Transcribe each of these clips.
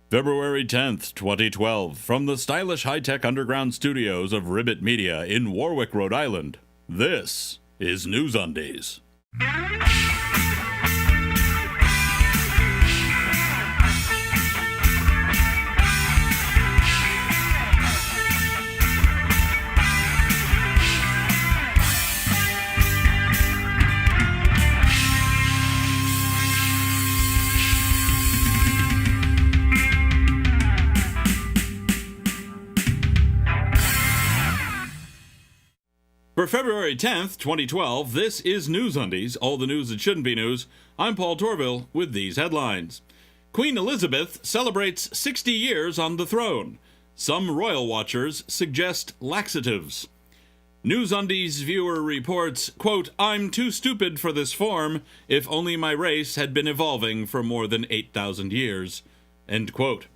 February 10th, 2012, from the stylish high-tech underground studios of Ribbit Media in Warwick, Rhode Island, this is NewsUndies. For February 10th, 2012, this is NewsUndies, all the news that shouldn't be news. I'm Paul Torville with these headlines. Queen Elizabeth celebrates 60 years on the throne. Some royal watchers suggest laxatives. NewsUndies viewer reports, quote, "I'm too stupid for this form, if only my race had been evolving for more than 8,000 years." End quote.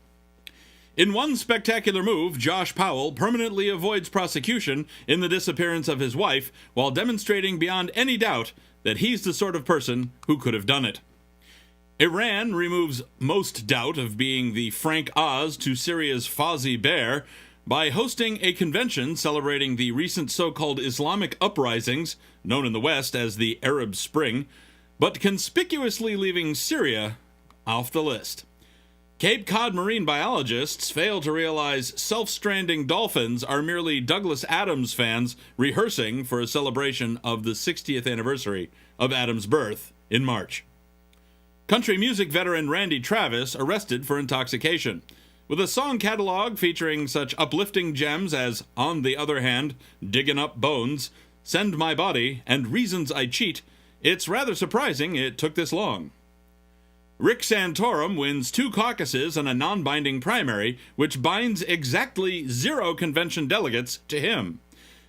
In one spectacular move, Josh Powell permanently avoids prosecution in the disappearance of his wife while demonstrating beyond any doubt that he's the sort of person who could have done it. Iran removes most doubt of being the Frank Oz to Syria's Fozzie Bear by hosting a convention celebrating the recent so-called Islamic uprisings, known in the West as the Arab Spring, but conspicuously leaving Syria off the list. Cape Cod marine biologists fail to realize self-stranding dolphins are merely Douglas Adams fans rehearsing for a celebration of the 60th anniversary of Adams' birth in March. Country music veteran Randy Travis arrested for intoxication. With a song catalog featuring such uplifting gems as On the Other Hand, Diggin' Up Bones, Send My Body, and Reasons I Cheat, it's rather surprising it took this long. Rick Santorum wins 2 caucuses and a non-binding primary, which binds exactly 0 convention delegates to him.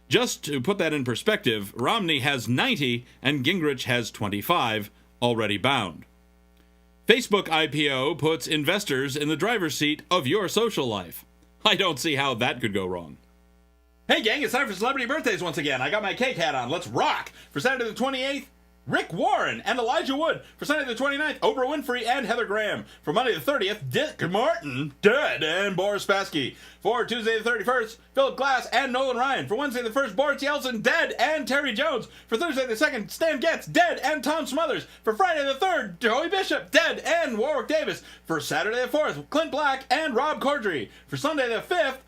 Just to put that in perspective, Romney has 90 and Gingrich has 25, already bound. Facebook IPO puts investors in the driver's seat of your social life. I don't see how that could go wrong. Hey gang, it's time for celebrity birthdays once again. I got my cake hat on. Let's rock! For Saturday the 28th, Rick Warren and Elijah Wood. For Sunday the 29th, Oprah Winfrey and Heather Graham. For Monday the 30th, Dick Martin, dead, and Boris Spassky. For Tuesday the 31st, Philip Glass and Nolan Ryan. For Wednesday the 1st, Boris Yeltsin, dead, and Terry Jones. For Thursday the 2nd, Stan Getz, dead, and Tom Smothers. For Friday the 3rd, Joey Bishop, dead, and Warwick Davis. For Saturday the 4th, Clint Black and Rob Corddry. For Sunday the 5th,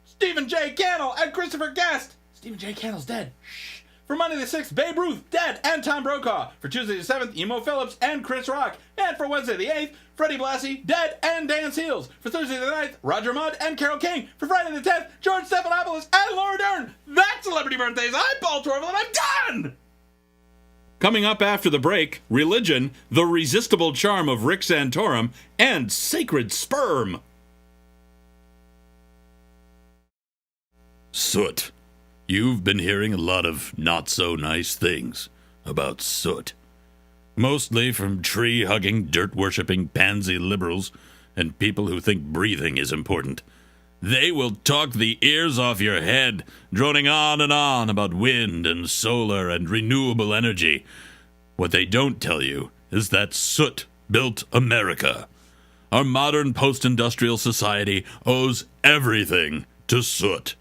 Stephen J. Cannell and Christopher Guest. Stephen J. Cannell's dead. Shh. For Monday the 6th, Babe Ruth, dead, and Tom Brokaw. For Tuesday the 7th, Emo Phillips and Chris Rock. And for Wednesday the 8th, Freddie Blassie, dead, and Dan Seals. For Thursday the 9th, Roger Mudd and Carole King. For Friday the 10th, George Stephanopoulos and Laura Dern. That's Celebrity Birthdays. I'm Paul Torville, and I'm done! Coming up after the break, religion, the resistible charm of Rick Santorum, and sacred sperm. Soot. You've been hearing a lot of not-so-nice things about soot. Mostly from tree-hugging, dirt-worshipping pansy liberals and people who think breathing is important. They will talk the ears off your head, droning on and on about wind and solar and renewable energy. What they don't tell you is that soot built America. Our modern post-industrial society owes everything to soot.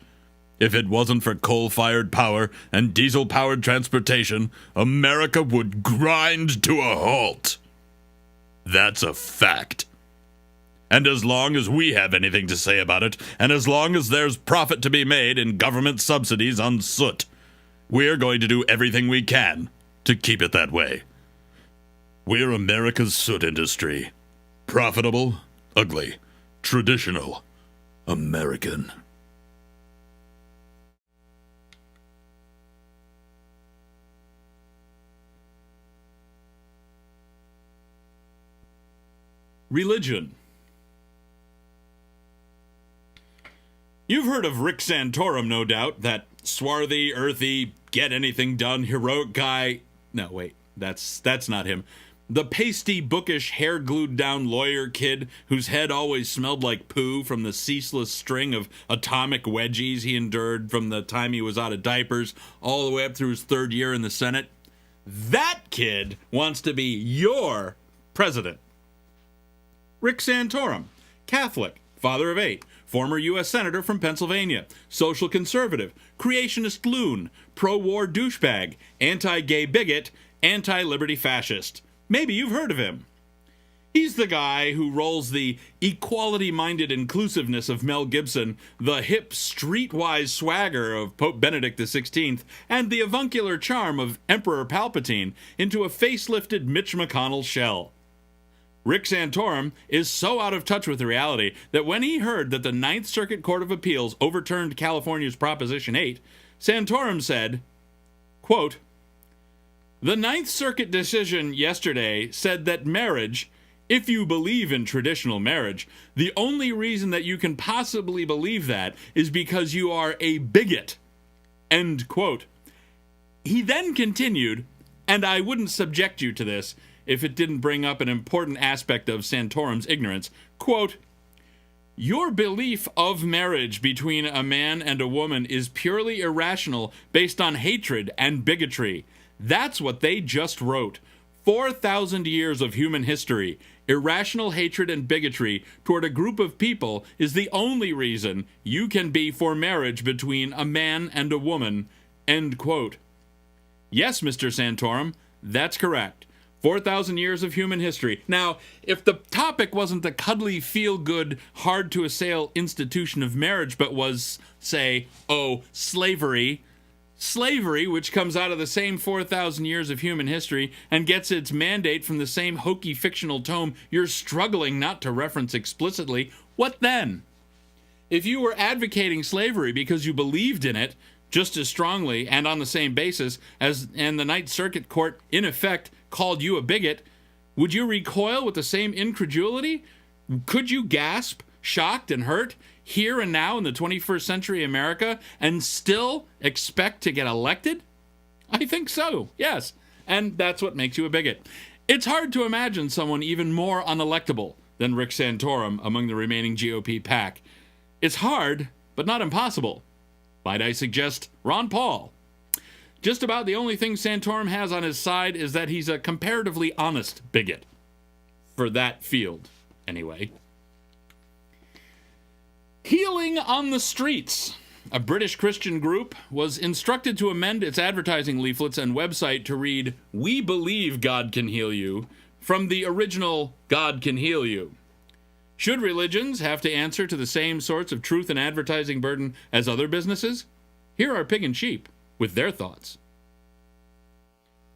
If it wasn't for coal-fired power and diesel-powered transportation, America would grind to a halt. That's a fact. And as long as we have anything to say about it, and as long as there's profit to be made in government subsidies on soot, we're going to do everything we can to keep it that way. We're America's soot industry. Profitable, ugly, traditional, American. Religion. You've heard of Rick Santorum, no doubt, that swarthy, earthy, get-anything-done heroic guy. No, wait, that's not him. The pasty, bookish, hair-glued-down lawyer kid whose head always smelled like poo from the ceaseless string of atomic wedgies he endured from the time he was out of diapers all the way up through his 3rd year in the Senate. That kid wants to be your president. Rick Santorum, Catholic, father of 8, former U.S. Senator from Pennsylvania, social conservative, creationist loon, pro-war douchebag, anti-gay bigot, anti-liberty fascist. Maybe you've heard of him. He's the guy who rolls the equality-minded inclusiveness of Mel Gibson, the hip, streetwise swagger of Pope Benedict XVI, and the avuncular charm of Emperor Palpatine into a facelifted Mitch McConnell shell. Rick Santorum is so out of touch with reality that when he heard that the Ninth Circuit Court of Appeals overturned California's Proposition 8, Santorum said, quote, "The Ninth Circuit decision yesterday said that marriage, if you believe in traditional marriage, the only reason that you can possibly believe that is because you are a bigot." End quote. He then continued, and I wouldn't subject you to this if it didn't bring up an important aspect of Santorum's ignorance, quote, "Your belief of marriage between a man and a woman is purely irrational based on hatred and bigotry. That's what they just wrote. 4,000 years of human history. Irrational hatred and bigotry toward a group of people is the only reason you can be for marriage between a man and a woman." End quote. Yes, Mr. Santorum, that's correct. 4,000 years of human history. Now, if the topic wasn't the cuddly, feel-good, hard-to-assail institution of marriage, but was, say, slavery, which comes out of the same 4,000 years of human history and gets its mandate from the same hokey fictional tome you're struggling not to reference explicitly, what then? If you were advocating slavery because you believed in it just as strongly and on the same basis and the Ninth Circuit Court, in effect, called you a bigot, would you recoil with the same incredulity? Could you gasp, shocked and hurt, here and now in the 21st century America, and still expect to get elected? I think so, yes. And that's what makes you a bigot. It's hard to imagine someone even more unelectable than Rick Santorum among the remaining GOP pack. It's hard, but not impossible. Might I suggest Ron Paul? Just about the only thing Santorum has on his side is that he's a comparatively honest bigot. For that field, anyway. Healing on the Streets. A British Christian group was instructed to amend its advertising leaflets and website to read, "We believe God can heal you," from the original "God can heal you." Should religions have to answer to the same sorts of truth and advertising burden as other businesses? Here are Pig and Sheep with their thoughts.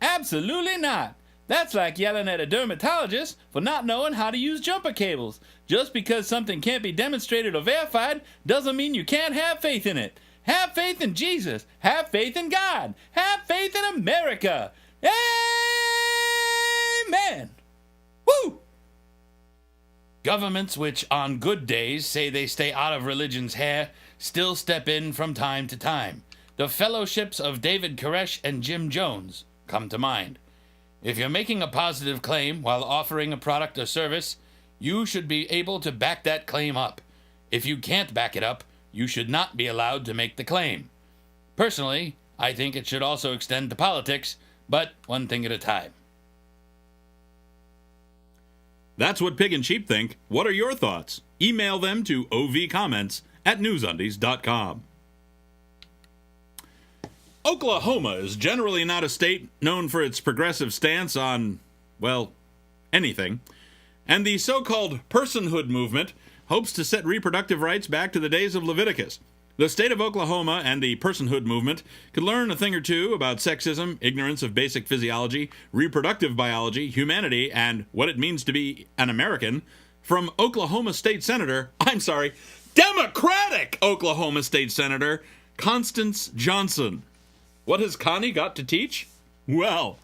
Absolutely not. That's like yelling at a dermatologist for not knowing how to use jumper cables. Just because something can't be demonstrated or verified doesn't mean you can't have faith in it. Have faith in Jesus. Have faith in God. Have faith in America. Amen. Woo! Governments which on good days say they stay out of religion's hair still step in from time to time. The fellowships of David Koresh and Jim Jones come to mind. If you're making a positive claim while offering a product or service, you should be able to back that claim up. If you can't back it up, you should not be allowed to make the claim. Personally, I think it should also extend to politics, but one thing at a time. That's what Pig and Sheep think. What are your thoughts? Email them to ovcomments@newsundies.com. Oklahoma is generally not a state known for its progressive stance on, well, anything. And the so-called Personhood movement hopes to set reproductive rights back to the days of Leviticus. The state of Oklahoma and the Personhood movement could learn a thing or two about sexism, ignorance of basic physiology, reproductive biology, humanity, and what it means to be an American from Democratic Oklahoma State Senator Constance Johnson. What has Connie got to teach? Well,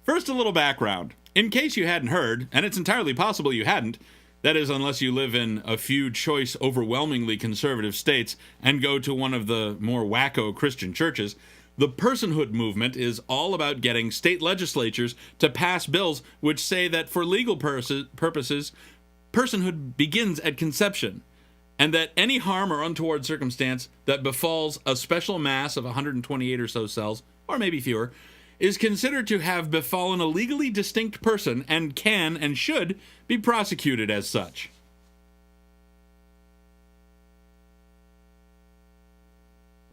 first a little background. In case you hadn't heard, and it's entirely possible you hadn't, that is unless you live in a few choice, overwhelmingly conservative states and go to one of the more wacko Christian churches, the Personhood movement is all about getting state legislatures to pass bills which say that for legal purposes, personhood begins at conception, and that any harm or untoward circumstance that befalls a special mass of 128 or so cells, or maybe fewer, is considered to have befallen a legally distinct person and can and should be prosecuted as such.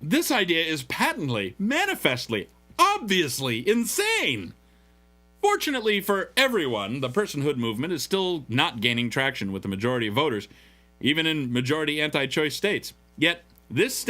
This idea is patently, manifestly, obviously insane. Fortunately for everyone, the personhood movement is still not gaining traction with the majority of voters, even in majority anti-choice states. Yet, this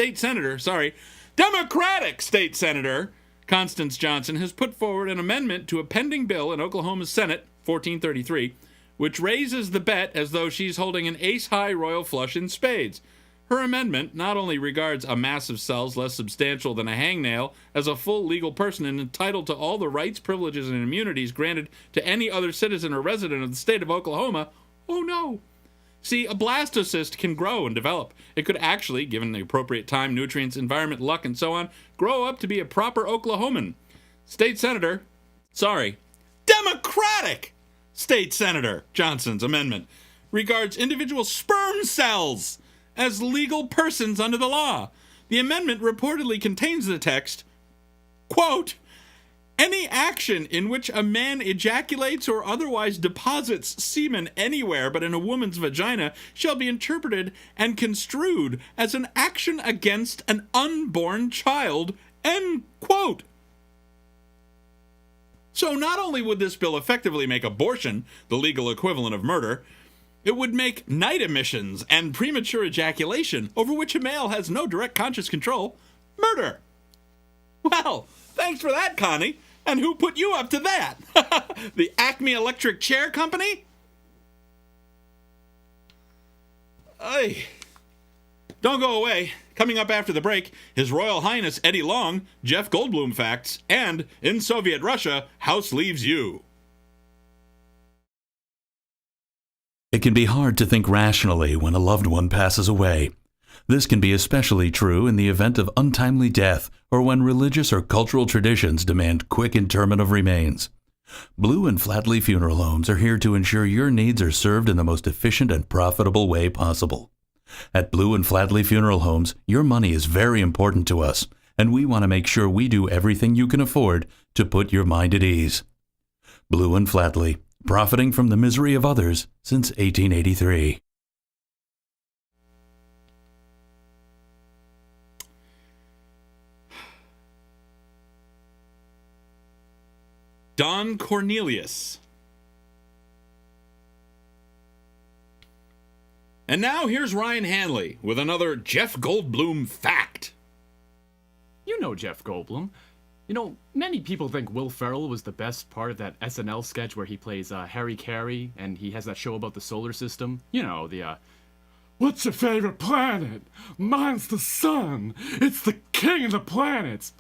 Democratic state senator, Constance Johnson, has put forward an amendment to a pending bill in Oklahoma's Senate, 1433, which raises the bet as though she's holding an ace-high royal flush in spades. Her amendment not only regards a mass of cells less substantial than a hangnail as a full legal person and entitled to all the rights, privileges, and immunities granted to any other citizen or resident of the state of Oklahoma. Oh no! See, a blastocyst can grow and develop. It could actually, given the appropriate time, nutrients, environment, luck, and so on, grow up to be a proper Oklahoman. Democratic State Senator Johnson's amendment regards individual sperm cells as legal persons under the law. The amendment reportedly contains the text, quote, "Any action in which a man ejaculates or otherwise deposits semen anywhere but in a woman's vagina shall be interpreted and construed as an action against an unborn child," end quote. So not only would this bill effectively make abortion the legal equivalent of murder, it would make night emissions and premature ejaculation, over which a male has no direct conscious control, murder. Well, thanks for that, Connie. And who put you up to that? The Acme Electric Chair Company? Ay. Don't go away. Coming up after the break, His Royal Highness Eddie Long, Jeff Goldblum facts, and in Soviet Russia, House leaves you. It can be hard to think rationally when a loved one passes away. This can be especially true in the event of untimely death or when religious or cultural traditions demand quick interment of remains. Blue and Flatley Funeral Homes are here to ensure your needs are served in the most efficient and profitable way possible. At Blue and Flatley Funeral Homes, your money is very important to us, and we want to make sure we do everything you can afford to put your mind at ease. Blue and Flatley, profiting from the misery of others since 1883. Don Cornelius. And now here's Ryan Hanley with another Jeff Goldblum fact. You know Jeff Goldblum. You know, many people think Will Ferrell was the best part of that SNL sketch where he plays Harry Carey, and he has that show about the solar system. You know, the, what's your favorite planet? Mine's the sun. It's the king of the planets.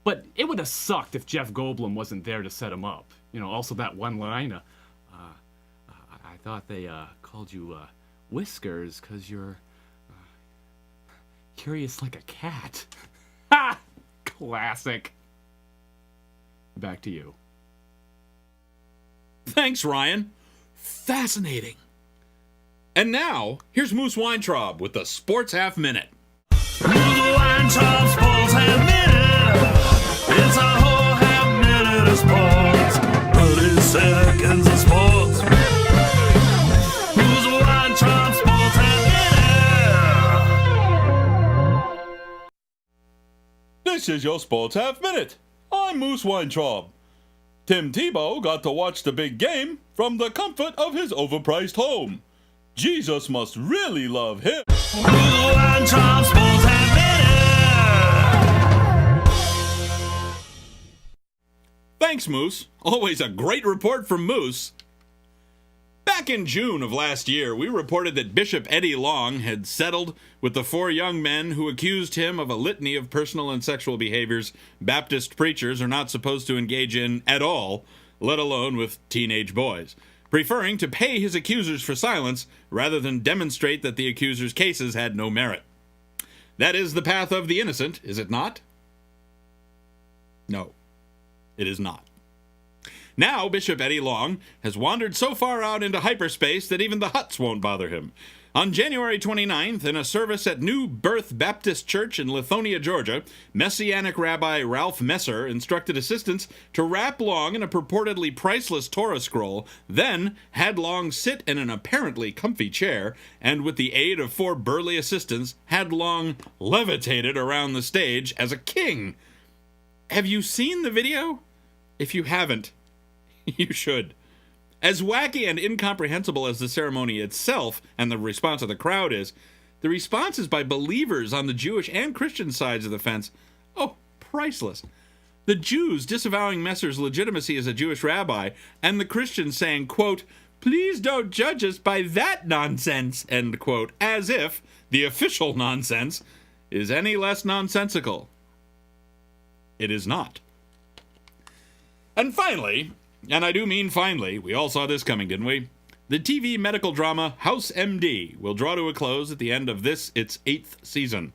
But it would have sucked if Jeff Goldblum wasn't there to set him up. You know, also that one line, I thought they called you Whiskers because you're curious like a cat. Ha! Classic. Back to you. Thanks, Ryan. Fascinating. And now, here's Moose Weintraub with the Sports Half Minute. Moose Weintraub Sports Half Minute. It's a whole half minute of sports. 30 seconds of sports. Moose Weintraub Sports Half Minute. This is your Sports Half Minute. I'm Moose Weintraub. Tim Tebow got to watch the big game from the comfort of his overpriced home. Jesus must really love him. Moose Weintraub Sports Half Minute. Thanks, Moose. Always a great report from Moose. Back in June of last year, we reported that Bishop Eddie Long had settled with the 4 young men who accused him of a litany of personal and sexual behaviors Baptist preachers are not supposed to engage in at all, let alone with teenage boys, preferring to pay his accusers for silence rather than demonstrate that the accusers' cases had no merit. That is the path of the innocent, is it not? No, it is not. Now, Bishop Eddie Long has wandered so far out into hyperspace that even the Hutts won't bother him. On January 29th, in a service at New Birth Baptist Church in Lithonia, Georgia, Messianic Rabbi Ralph Messer instructed assistants to wrap Long in a purportedly priceless Torah scroll, then had Long sit in an apparently comfy chair, and with the aid of 4 burly assistants, had Long levitated around the stage as a king. Have you seen the video? If you haven't, you should. As wacky and incomprehensible as the ceremony itself and the response of the crowd is, the responses by believers on the Jewish and Christian sides of the fence, priceless. The Jews disavowing Messer's legitimacy as a Jewish rabbi, and the Christians saying, quote, "Please don't judge us by that nonsense," end quote, as if the official nonsense is any less nonsensical. It is not. And finally, and I do mean finally, we all saw this coming, didn't we? The TV medical drama House MD will draw to a close at the end of this, its 8th season.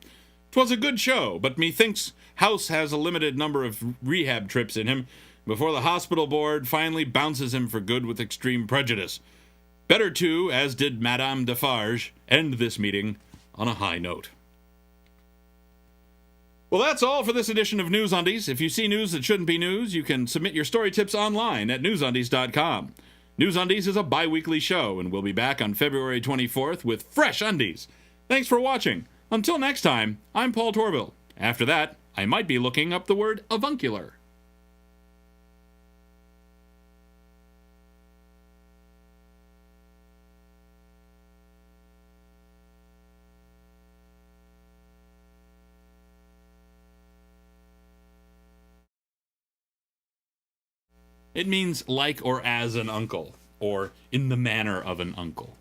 'Twas a good show, but methinks House has a limited number of rehab trips in him before the hospital board finally bounces him for good with extreme prejudice. Better to, as did Madame Defarge, end this meeting on a high note. Well, that's all for this edition of NewsUndies. If you see news that shouldn't be news, you can submit your story tips online at NewsUndies.com. NewsUndies is a bi-weekly show, and we'll be back on February 24th with fresh undies. Thanks for watching. Until next time, I'm Paul Torville. After that, I might be looking up the word avuncular. It means like or as an uncle, or in the manner of an uncle.